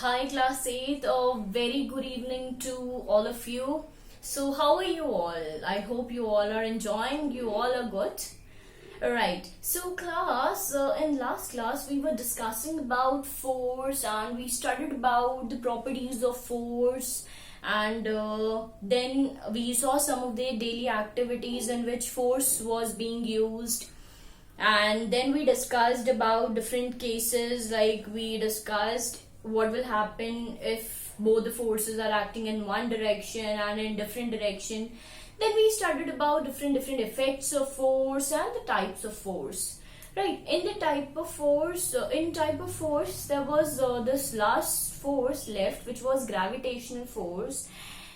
Hi class 8, a very good evening to all of you. So how are you all? I hope you all are enjoying, you all are good. Alright, so class, in last class we were discussing about force and we studied about the properties of force, and then we saw some of the daily activities in which force was being used, and then we discussed about different cases, like we discussed what will happen if both the forces are acting in one direction and in different direction. Then we studied about different effects of force and the types of force, right? In the type of force, there was this last force left, which was gravitational force.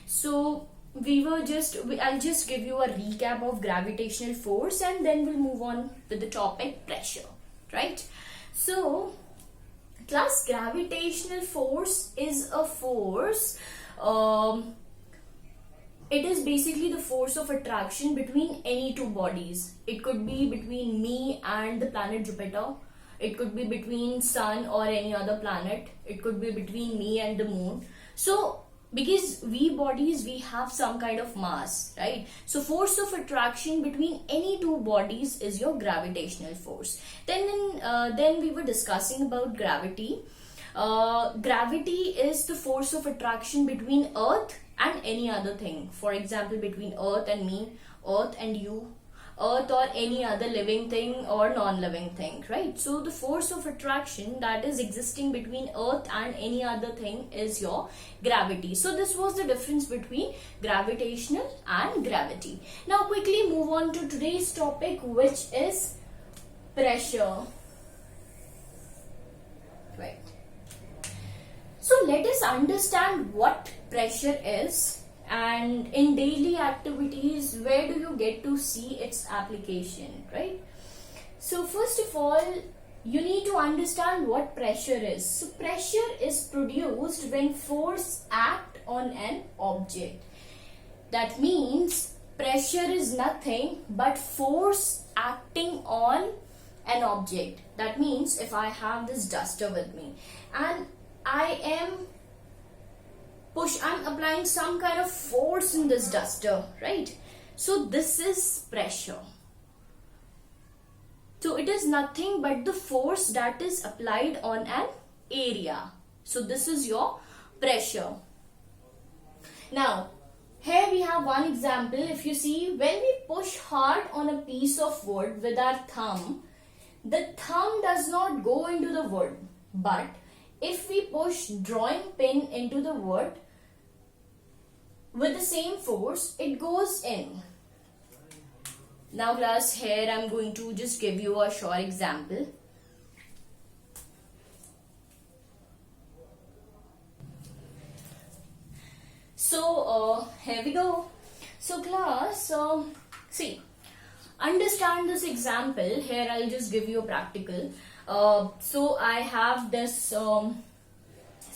So I'll just give you a recap of gravitational force and then we'll move on with the topic pressure, right? So class, gravitational force is a force, it is basically the force of attraction between any two bodies. It could be between me and the planet Jupiter, it could be between sun or any other planet, it could be between me and the moon. So because we bodies, we have some kind of mass, right? So force of attraction between any two bodies is your gravitational force. Then we were discussing about gravity. Gravity is the force of attraction between earth and any other thing. For example, between earth and me, earth and you, earth or any other living thing or non-living thing, right? So the force of attraction that is existing between earth and any other thing is your gravity. So this was the difference between gravitational and gravity. Now quickly move on to today's topic, which is pressure, right? So let us understand what pressure is, and in daily activities where do you get to see its application, right? So first of all, you need to understand what pressure is. So pressure is produced when force act on an object. That means pressure is nothing but force acting on an object. That means if I have this duster with me and I'm applying some kind of force in this duster, right? So this is pressure. So it is nothing but the force that is applied on an area. So this is your pressure. Now, here we have one example. If you see, when we push hard on a piece of wood with our thumb, the thumb does not go into the wood. But if we push drawing pin into the wood, with the same force, it goes in. Now class, here I'm going to just give you a short example. So here we go. So class, see, understand this example. Here I'll just give you a practical. So I have this,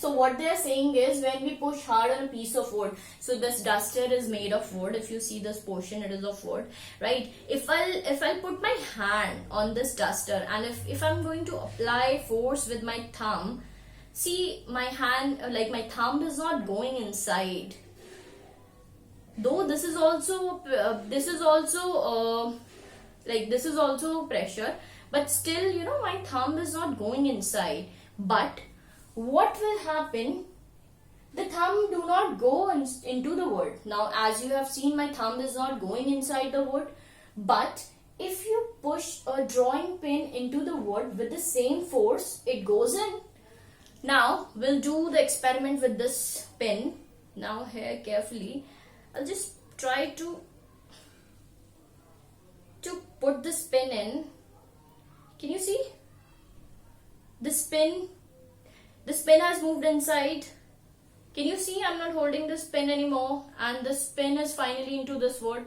so what they are saying is, when we push hard on a piece of wood, so this duster is made of wood. If you see this portion, it is of wood, right? If I'll put my hand on this duster and if I'm going to apply force with my thumb, see my hand, like my thumb is not going inside. Though this is also pressure, but still, you know, my thumb is not going inside. But what will happen? The thumb do not go into the wood. Now, as you have seen, my thumb is not going inside the wood. But if you push a drawing pin into the wood with the same force, it goes in. Now, we'll do the experiment with this pin. Now, here carefully, I'll just try to put this pin in. Can you see? This pin has moved inside. Can you see? I'm not holding this pin anymore and this pin is finally into this wood.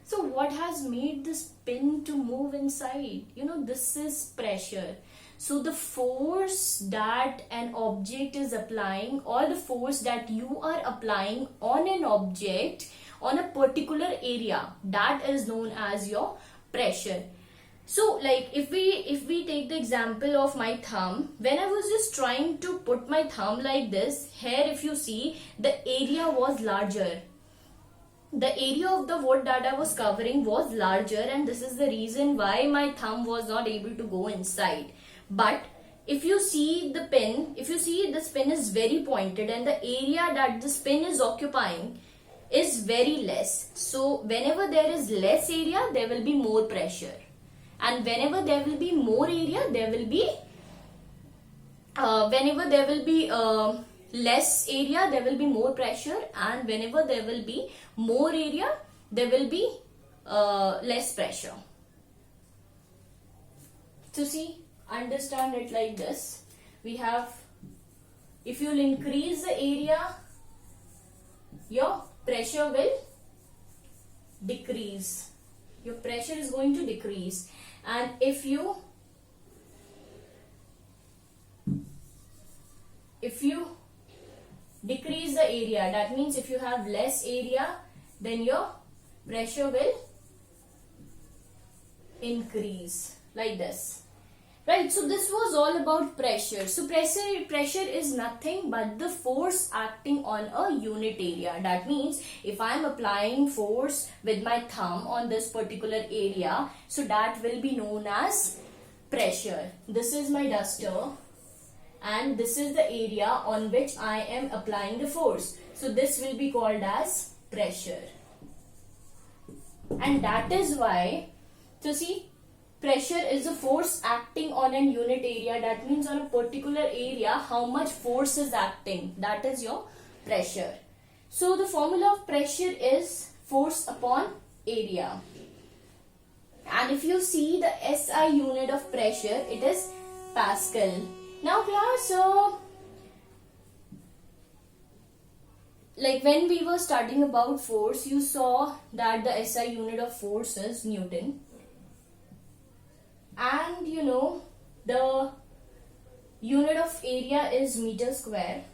So what has made this pin to move inside? You know, this is pressure. So the force that an object is applying, or the force that you are applying on an object on a particular area, that is known as your pressure. So like if we take the example of my thumb, when I was just trying to put my thumb like this, here if you see, the area was larger. The area of the wood that I was covering was larger, and this is the reason why my thumb was not able to go inside. But if you see the pin, if you see this pin is very pointed and the area that this pin is occupying is very less. So whenever there is less area, there will be more pressure. And whenever there will be more area, there will be, whenever there will be less area, there will be more pressure, and whenever there will be more area, there will be less pressure. So see, understand it like this. We have, if you will increase the area, your pressure will decrease. Your pressure is going to decrease. And if you decrease the area, that means if you have less area, then your pressure will increase like this. Right, so this was all about pressure. So pressure is nothing but the force acting on a unit area. That means if I am applying force with my thumb on this particular area, so that will be known as pressure. This is my duster and this is the area on which I am applying the force. So this will be called as pressure. And that is why, so see, pressure is a force acting on an unit area. That means on a particular area, how much force is acting. That is your pressure. So the formula of pressure is force upon area. And if you see the SI unit of pressure, it is Pascal. Now class, like when we were studying about force, you saw that the SI unit of force is Newton. And you know, the unit of area is meter square,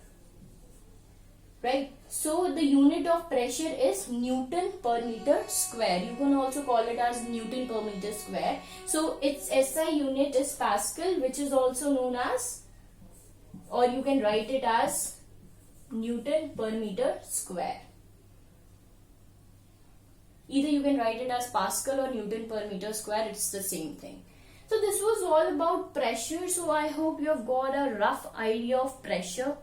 right? So the unit of pressure is Newton per meter square. You can also call it as Newton per meter square. So its SI unit is Pascal, which is also known as, or you can write it as Newton per meter square. Either you can write it as Pascal or Newton per meter square, it's the same thing. So this was all about pressure. So I hope you have got a rough idea of pressure.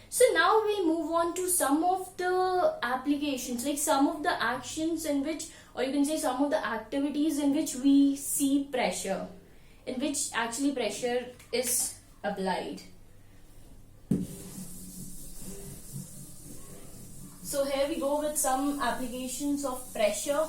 So now we'll move on to some of the applications, like some of the actions in which, or you can say some of the activities in which we see pressure, in which actually pressure is applied. So here we go with some applications of pressure.